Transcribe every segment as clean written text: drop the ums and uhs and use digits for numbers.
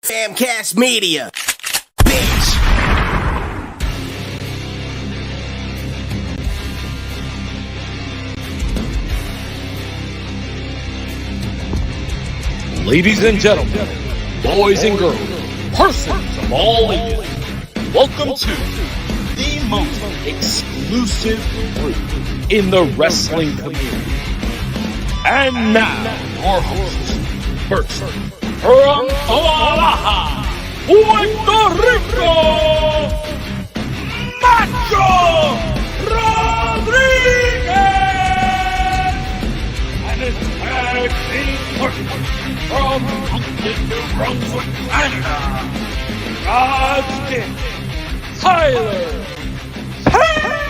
Samcast Media, bitch. Ladies and gentlemen, boys and girls, persons of all ages, welcome to the most exclusive group in the wrestling community. And now, your hosts, first, from Oahu, Puerto Rico, Macho Rodriguez, and his tag team partner from New Brunswick, Canada, God's gift, Tyler Taylor!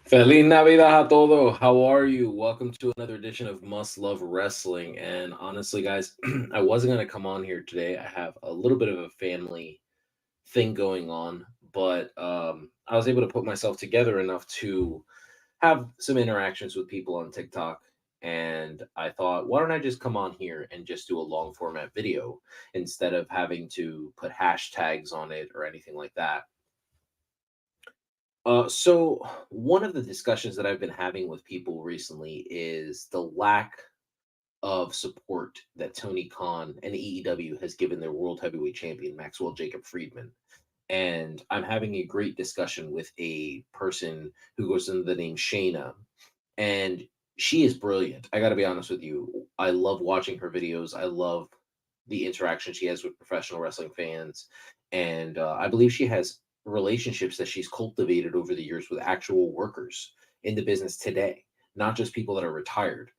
Feliz Navidad a todos. How are you? Welcome to another edition of Must Love Wrestling. And honestly, guys, I wasn't going to come on here today. I have a little bit of a family thing going on, but I was able to put myself together enough to have some interactions with people on TikTok. And I thought, why don't I just come on here and just do a long format video instead of having to put hashtags on it or anything like that. So one of the discussions that I've been having with people recently is the lack of support that Tony Khan and AEW has given their World Heavyweight Champion, Maxwell Jacob Friedman. And I'm having a great discussion with a person who goes under the name Shayna. And she is brilliant. I got to be honest with you. I love watching her videos. I love the interaction she has with professional wrestling fans. And I believe she has relationships that she's cultivated over the years with actual workers in the business today, not just people that are retired.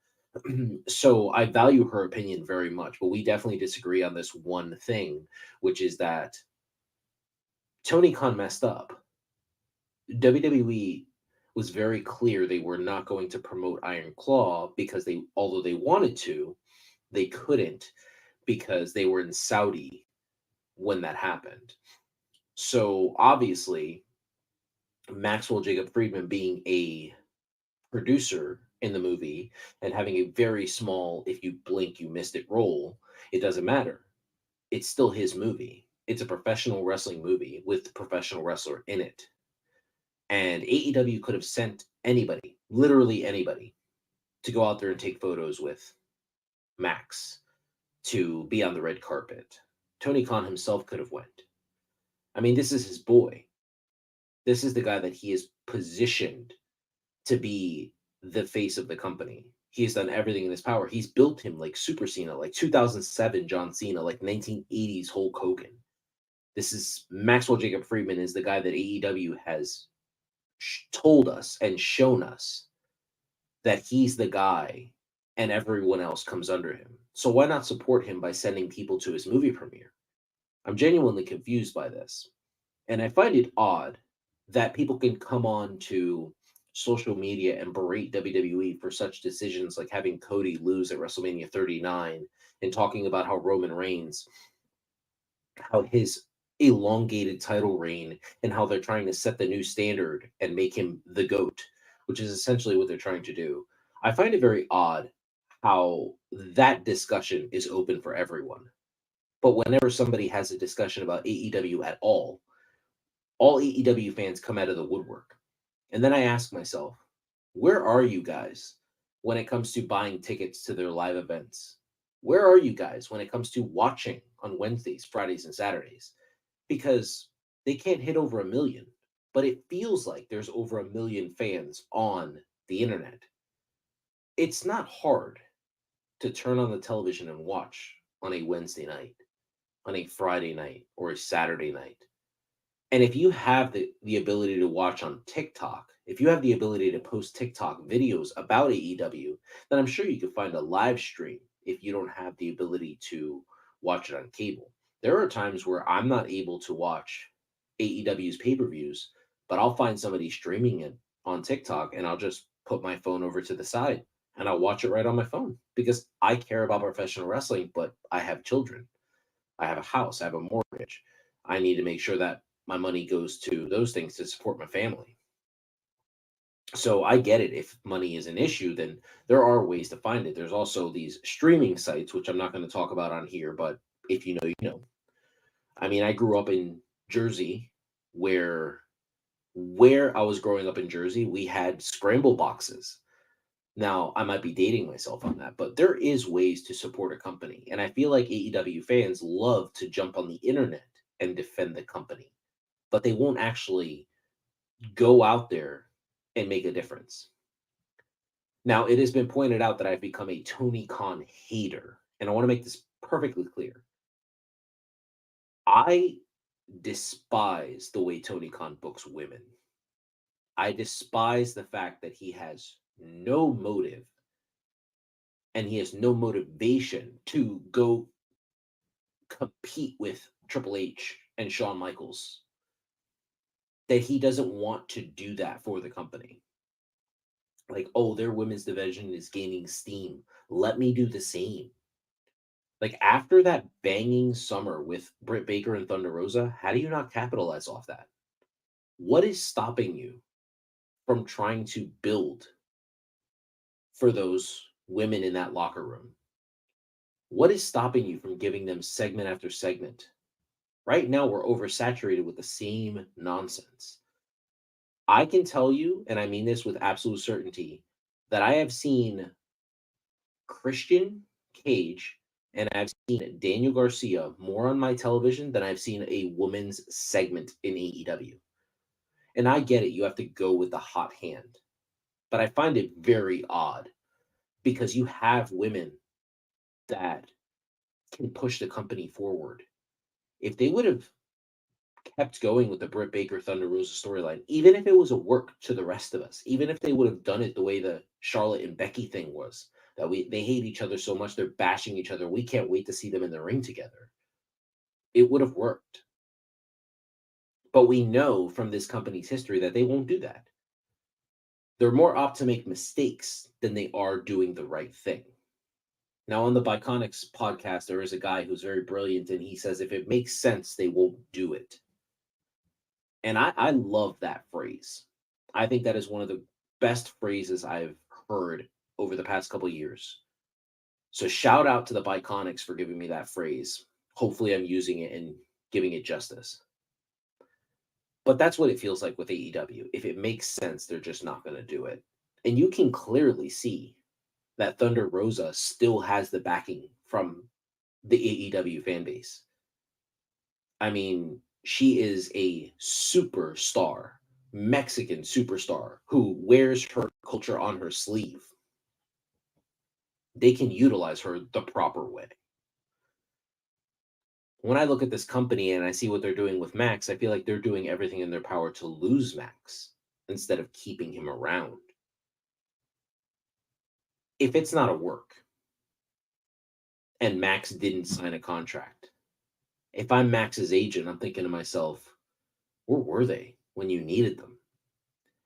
So I value her opinion very much, but we definitely disagree on this one thing, which is that Tony Khan messed up. WWE was very clear they were not going to promote Iron Claw because although they wanted to, they couldn't because they were in Saudi when that happened. So obviously, Maxwell Jacob Friedman being a producer in the movie and having a very small, if you blink, you missed it role, it doesn't matter. It's still his movie. It's a professional wrestling movie with a professional wrestler in it. And AEW could have sent anybody, literally anybody, to go out there and take photos with Max to be on the red carpet. Tony Khan himself could have went. I mean, this is his boy. This is the guy that he is positioned to be the face of the company. He has done everything in his power. He's built him like Super Cena, like 2007 John Cena, like 1980s Hulk Hogan. This is Maxwell Jacob Friedman is the guy that AEW has told us and shown us that he's the guy and everyone else comes under him. So why not support him by sending people to his movie premiere? I'm genuinely confused by this. And I find it odd that people can come on to social media and berate WWE for such decisions like having Cody lose at WrestleMania 39 and talking about how Roman Reigns, how his elongated title reign and how they're trying to set the new standard and make him the GOAT, which is essentially what they're trying to do. I find it very odd how that discussion is open for everyone. But whenever somebody has a discussion about AEW at all AEW fans come out of the woodwork. And then I ask myself, where are you guys when it comes to buying tickets to their live events? Where are you guys when it comes to watching on Wednesdays, Fridays, and Saturdays? Because they can't hit over 1 million, but it feels like there's over 1 million fans on the internet. It's not hard to turn on the television and watch on a Wednesday night, on a Friday night, or a Saturday night. And if you have the ability to watch on TikTok, if you have the ability to post TikTok videos about AEW, then I'm sure you could find a live stream if you don't have the ability to watch it on cable. There are times where I'm not able to watch AEW's pay-per-views, but I'll find somebody streaming it on TikTok and I'll just put my phone over to the side and I'll watch it right on my phone because I care about professional wrestling, but I have children. I have a house. I have a mortgage. I need to make sure that my money goes to those things to support my family. So I get it. If money is an issue, then there are ways to find it. There's also these streaming sites, which I'm not going to talk about on here, but if you know, you know. I mean, I grew up in Jersey where I was growing up in Jersey, we had scramble boxes. Now, I might be dating myself on that, but there is ways to support a company. And I feel like AEW fans love to jump on the internet and defend the company, but they won't actually go out there and make a difference. Now, it has been pointed out that I've become a Tony Khan hater, and I want to make this perfectly clear. I despise the way Tony Khan books women. I despise the fact that he has no motive and he has no motivation to go compete with Triple H and Shawn Michaels. That he doesn't want to do that for the company. Like, oh, their women's division is gaining steam. Let me do the same. Like, after that banging summer with Britt Baker and Thunder Rosa, how do you not capitalize off that? What is stopping you from trying to build for those women in that locker room? What is stopping you from giving them segment after segment? Right now, we're oversaturated with the same nonsense. I can tell you, and I mean this with absolute certainty, that I have seen Christian Cage and I've seen Daniel Garcia more on my television than I've seen a woman's segment in AEW. And I get it, you have to go with the hot hand. But I find it very odd because you have women that can push the company forward. If they would have kept going with the Britt Baker Thunder Rosa storyline, even if it was a work to the rest of us, even if they would have done it the way the Charlotte and Becky thing was, that they hate each other so much they're bashing each other. We can't wait to see them in the ring together. It would have worked. But we know from this company's history that they won't do that. They're more apt to make mistakes than they are doing the right thing. Now, on the Biconics podcast, there is a guy who's very brilliant, and he says if it makes sense, they won't do it. And I love that phrase. I think that is one of the best phrases I've heard over the past couple of years. So shout out to the Biconics for giving me that phrase. Hopefully I'm using it and giving it justice. But that's what it feels like with AEW. If it makes sense, they're just not going to do it. And you can clearly see that Thunder Rosa still has the backing from the AEW fan base. I mean, she is a superstar, Mexican superstar who wears her culture on her sleeve. They can utilize her the proper way. When I look at this company and I see what they're doing with Max, I feel like they're doing everything in their power to lose Max instead of keeping him around. If it's not a work and Max didn't sign a contract, if I'm Max's agent, I'm thinking to myself, where were they when you needed them?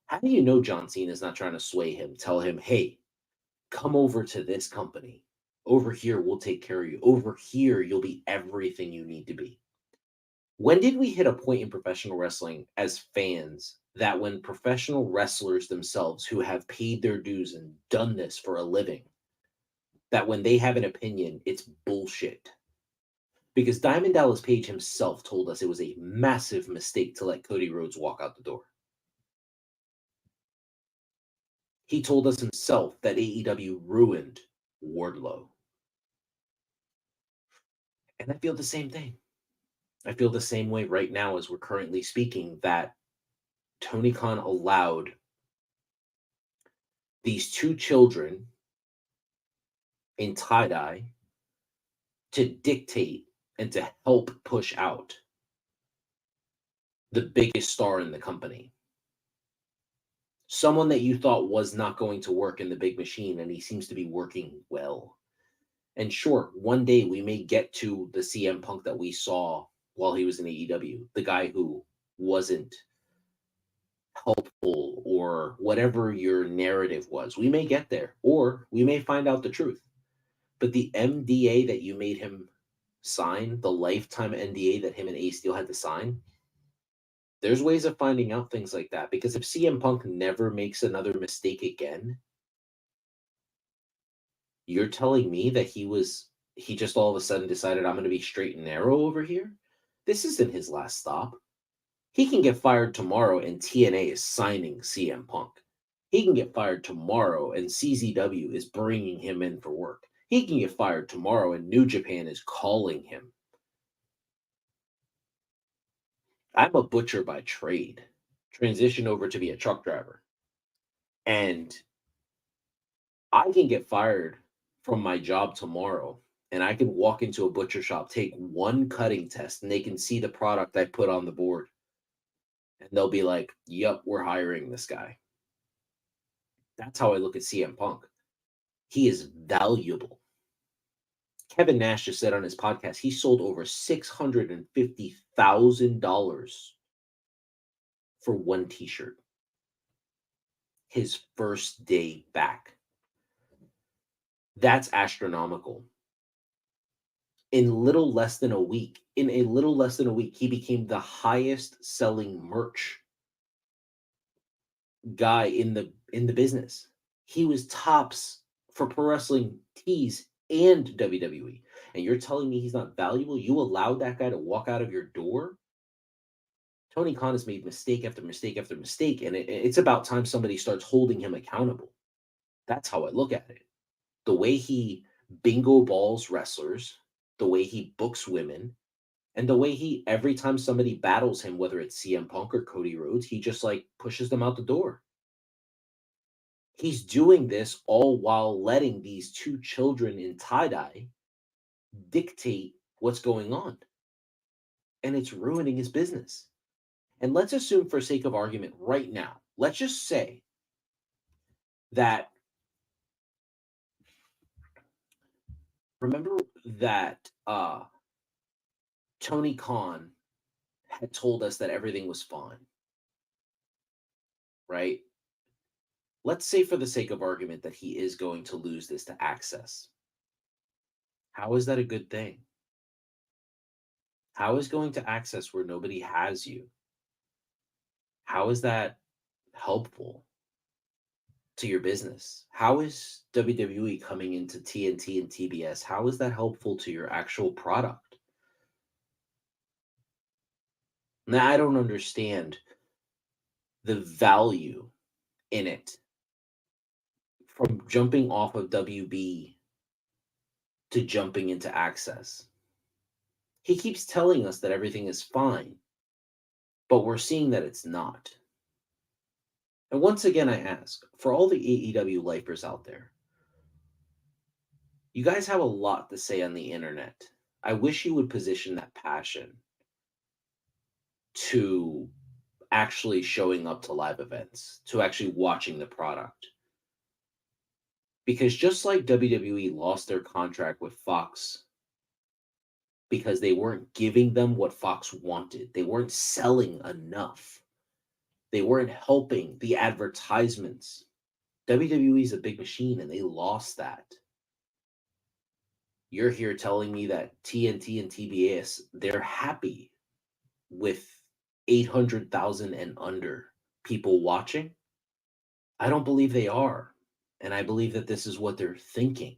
How do you know John Cena's not trying to sway him, tell him, hey, come over to this company. Over here, we'll take care of you. Over here, you'll be everything you need to be. When did we hit a point in professional wrestling as fans that when professional wrestlers themselves who have paid their dues and done this for a living, that when they have an opinion, it's bullshit? Because Diamond Dallas Page himself told us it was a massive mistake to let Cody Rhodes walk out the door. He told us himself that AEW ruined Wardlow. And I feel the same thing. I feel the same way right now as we're currently speaking, that Tony Khan allowed these two children in tie-dye to dictate and to help push out the biggest star in the company. Someone that you thought was not going to work in the big machine, and he seems to be working well. And sure, one day we may get to the CM Punk that we saw while he was in AEW, the guy who wasn't helpful or whatever your narrative was. We may get there, or we may find out the truth. But the MDA that you made him sign, the lifetime NDA that him and Ace Steel had to sign, There's ways of finding out things like that, because if CM Punk never makes another mistake again, you're telling me that he just all of a sudden decided, I'm going to be straight and narrow over here? This isn't his last stop. He can get fired tomorrow and TNA is signing CM Punk. He can get fired tomorrow and CZW is bringing him in for work. He can get fired tomorrow and New Japan is calling him. I'm a butcher by trade, transition over to be a truck driver. And I can get fired from my job tomorrow and I can walk into a butcher shop, take one cutting test, and they can see the product I put on the board. And they'll be like, yep, we're hiring this guy. That's how I look at CM Punk. He is valuable. Kevin Nash just said on his podcast, he sold over $650,000 for one t-shirt. His first day back. That's astronomical. In a little less than a week, he became the highest selling merch guy in the business. He was tops for pro wrestling tees and WWE. And you're telling me he's not valuable? You allowed that guy to walk out of your door? Tony Khan has made mistake after mistake after mistake, and it's about time somebody starts holding him accountable. That's how I look at it. The way he bingo balls wrestlers, the way he books women, and the way he, every time somebody battles him, whether it's CM Punk or Cody Rhodes, he just like pushes them out the door. He's doing this all while letting these two children in tie-dye dictate what's going on. And it's ruining his business. And let's assume, for sake of argument right now, let's just say that, remember that Tony Khan had told us that everything was fine, right? Let's say, for the sake of argument, that he is going to lose this to Access. How is that a good thing? How is going to Access where nobody has you? How is that helpful to your business? How is WWE coming into TNT and TBS? How is that helpful to your actual product? Now, I don't understand the value in it from jumping off of WB to jumping into Access. He keeps telling us that everything is fine, but we're seeing that it's not. And once again, I ask, for all the AEW lifers out there, you guys have a lot to say on the internet. I wish you would position that passion to actually showing up to live events, to actually watching the product. Because just like WWE lost their contract with Fox because they weren't giving them what Fox wanted, they weren't selling enough, they weren't helping the advertisements. WWE is a big machine and they lost that. You're here telling me that TNT and TBS, they're happy with 800,000 and under people watching? I don't believe they are. And I believe that this is what they're thinking.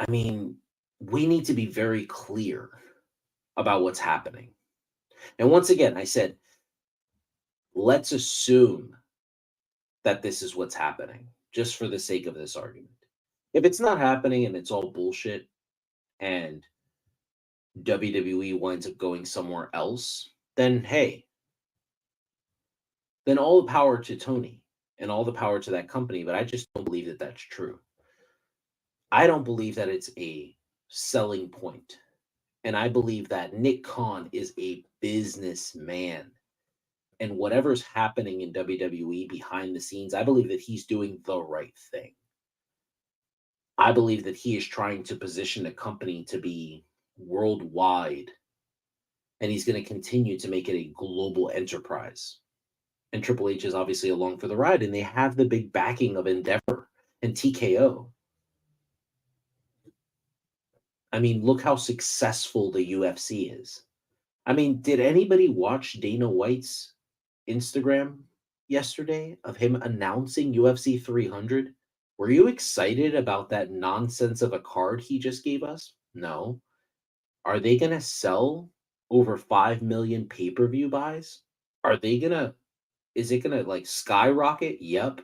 I mean, we need to be very clear about what's happening. And once again, I said, let's assume that this is what's happening, just for the sake of this argument. If it's not happening and it's all bullshit and WWE winds up going somewhere else, then hey, then all the power to Tony and all the power to that company. But I just don't believe that that's true. I don't believe that it's a selling point. And I believe that Nick Khan is a businessman. And whatever's happening in WWE behind the scenes, I believe that he's doing the right thing. I believe that he is trying to position the company to be worldwide. And he's going to continue to make it a global enterprise. And Triple H is obviously along for the ride. And they have the big backing of Endeavor and TKO. I mean, look how successful the UFC is. I mean, did anybody watch Dana White's Instagram yesterday of him announcing UFC 300? Were you excited about that nonsense of a card he just gave us? No. Are they going to sell over 5 million pay-per-view buys? Are they going to is it going to like skyrocket? Yep,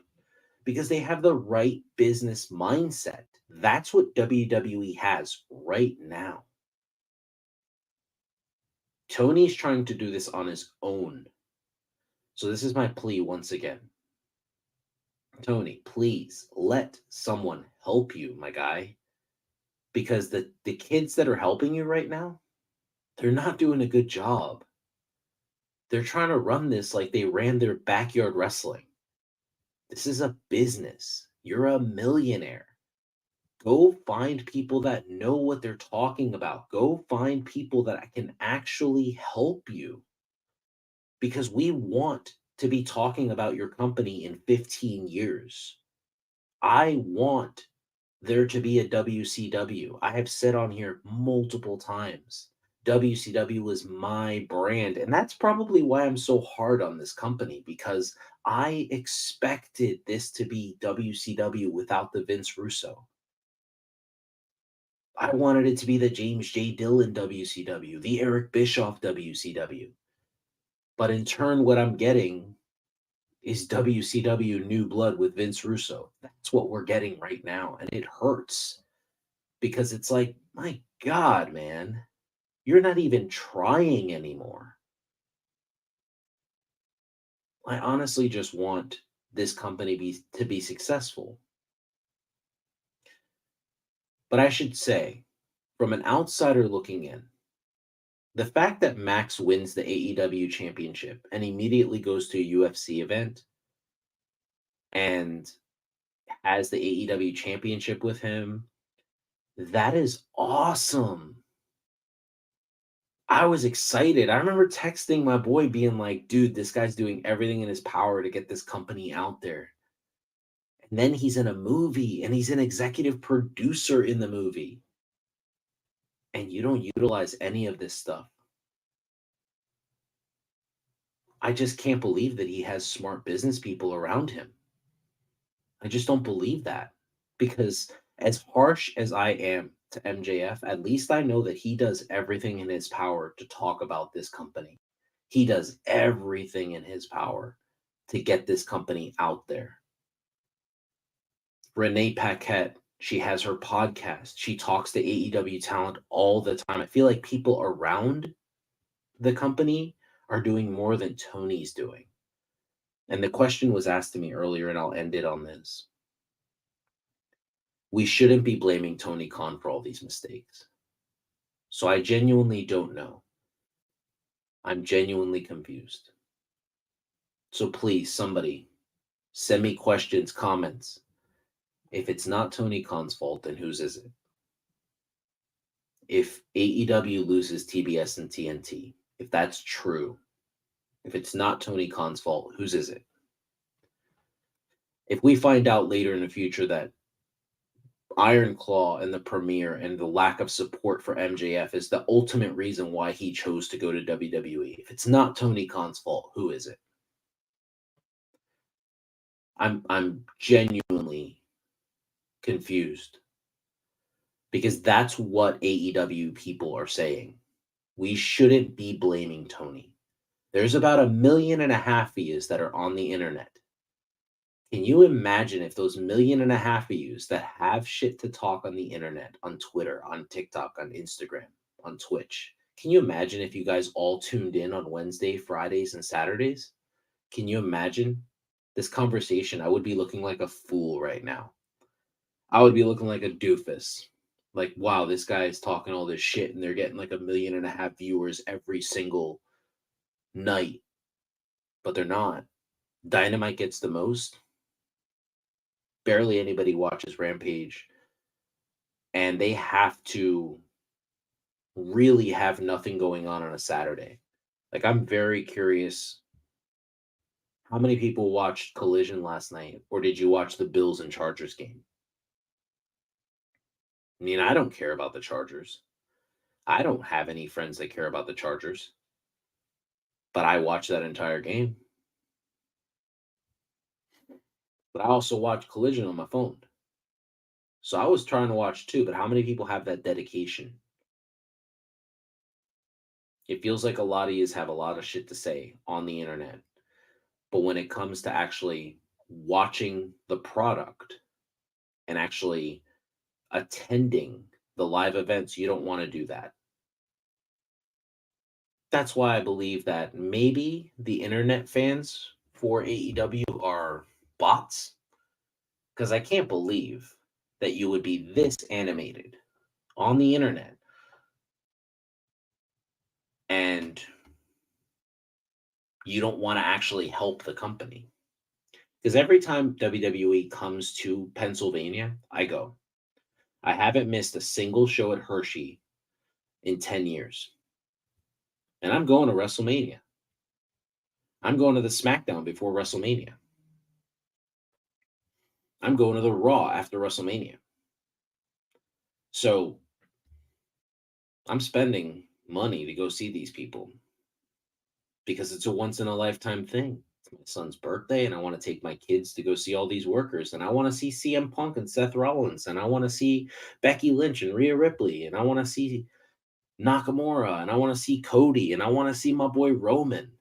because they have the right business mindset. That's what WWE has right now. Tony's trying to do this on his own. So this is my plea once again. Tony, please let someone help you, my guy. Because the kids that are helping you right now, they're not doing a good job. They're trying to run this like they ran their backyard wrestling. This is a business. You're a millionaire. Go find people that know what they're talking about. Go find people that can actually help you. Because we want to be talking about your company in 15 years. I want there to be a WCW. I have said on here multiple times, WCW is my brand. And that's probably why I'm so hard on this company, because I expected this to be WCW without the Vince Russo. I wanted it to be the James J. Dillon WCW, the Eric Bischoff WCW. But in turn, what I'm getting is WCW New Blood with Vince Russo. That's what we're getting right now. And it hurts because it's like, my God, man, you're not even trying anymore. I honestly just want this company to be successful. But I should say, from an outsider looking in, the fact that Max wins the AEW championship and immediately goes to a UFC event and has the AEW championship with him, that is awesome. I was excited. I remember texting my boy being like, dude, this guy's doing everything in his power to get this company out there. And then he's in a movie and he's an executive producer in the movie. And you don't utilize any of this stuff. I just can't believe that he has smart business people around him. I just don't believe that. Because as harsh as I am to MJF, at least I know that he does everything in his power to talk about this company. He does everything in his power to get this company out there. Renee Paquette, she has her podcast. She talks to AEW talent all the time. I feel like people around the company are doing more than Tony's doing. And the question was asked to me earlier, and I'll end it on this. We shouldn't be blaming Tony Khan for all these mistakes. So I genuinely don't know. I'm genuinely confused. So please, somebody, send me questions, comments. If it's not Tony Khan's fault, then whose is it? If AEW loses TBS and TNT, if that's true, if it's not Tony Khan's fault, whose is it? If we find out later in the future that Iron Claw and the premiere and the lack of support for MJF is the ultimate reason why he chose to go to WWE, if it's not Tony Khan's fault, who is it? I'm genuinely confused, because that's what AEW people are saying. We shouldn't be blaming Tony. There's about 1.5 million views that are on the internet. Can you imagine if those 1.5 million views that have shit to talk on the internet, on Twitter, on TikTok, on Instagram, on Twitch, can you imagine if you guys all tuned in on Wednesday, Fridays, and Saturdays? Can you imagine this conversation? I would be looking like a fool right now. I would be looking like a doofus. Like, wow, this guy is talking all this shit and they're getting like 1.5 million viewers every single night. But they're not. Dynamite gets the most. Barely anybody watches Rampage. And they have to really have nothing going on a Saturday. Like, I'm very curious. How many people watched Collision last night? Or did you watch the Bills and Chargers game? I mean, I don't care about the Chargers. I don't have any friends that care about the Chargers. But I watched that entire game. But I also watched Collision on my phone. So I was trying to watch too, but how many people have that dedication? It feels like a lot of yous have a lot of shit to say on the internet. But when it comes to actually watching the product and actually attending the live events, you don't want to do that. That's why I believe that maybe the internet fans for AEW are bots. Because I can't believe that you would be this animated on the internet and you don't want to actually help the company. Because every time WWE comes to Pennsylvania, I go. I haven't missed a single show at Hershey in 10 years. And I'm going to WrestleMania. I'm going to the SmackDown before WrestleMania. I'm going to the Raw after WrestleMania. So I'm spending money to go see these people because it's a once in a lifetime thing. It's my son's birthday, and I want to take my kids to go see all these workers. And I want to see CM Punk and Seth Rollins, and I want to see Becky Lynch and Rhea Ripley, and I want to see Nakamura, and I want to see Cody, and I want to see my boy Roman.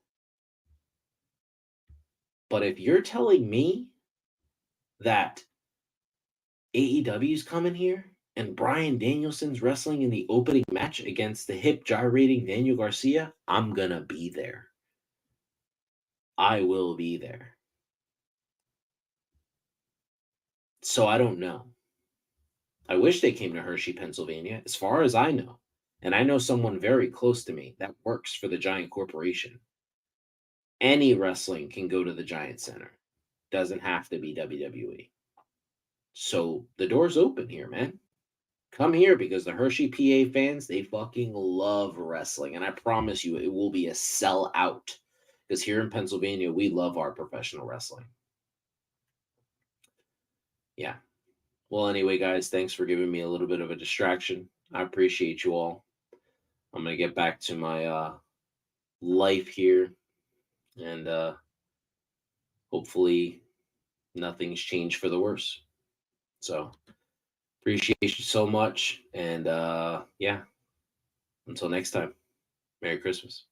But if you're telling me that AEW's coming here and Bryan Danielson's wrestling in the opening match against the hip gyrating Daniel Garcia, I'm gonna be there. I will be there. So I don't know. I wish they came to Hershey, Pennsylvania, as far as I know. And I know someone very close to me that works for the Giant Corporation. Any wrestling can go to the Giant Center. Doesn't have to be WWE. So the door's open here, man. Come here because the Hershey, PA fans, they fucking love wrestling. And I promise you, it will be a sellout. Because here in Pennsylvania, we love our professional wrestling. Yeah. Well, anyway, guys, thanks for giving me a little bit of a distraction. I appreciate you all. I'm going to get back to my life here. And hopefully nothing's changed for the worse. So appreciate you so much. And yeah, until next time, Merry Christmas.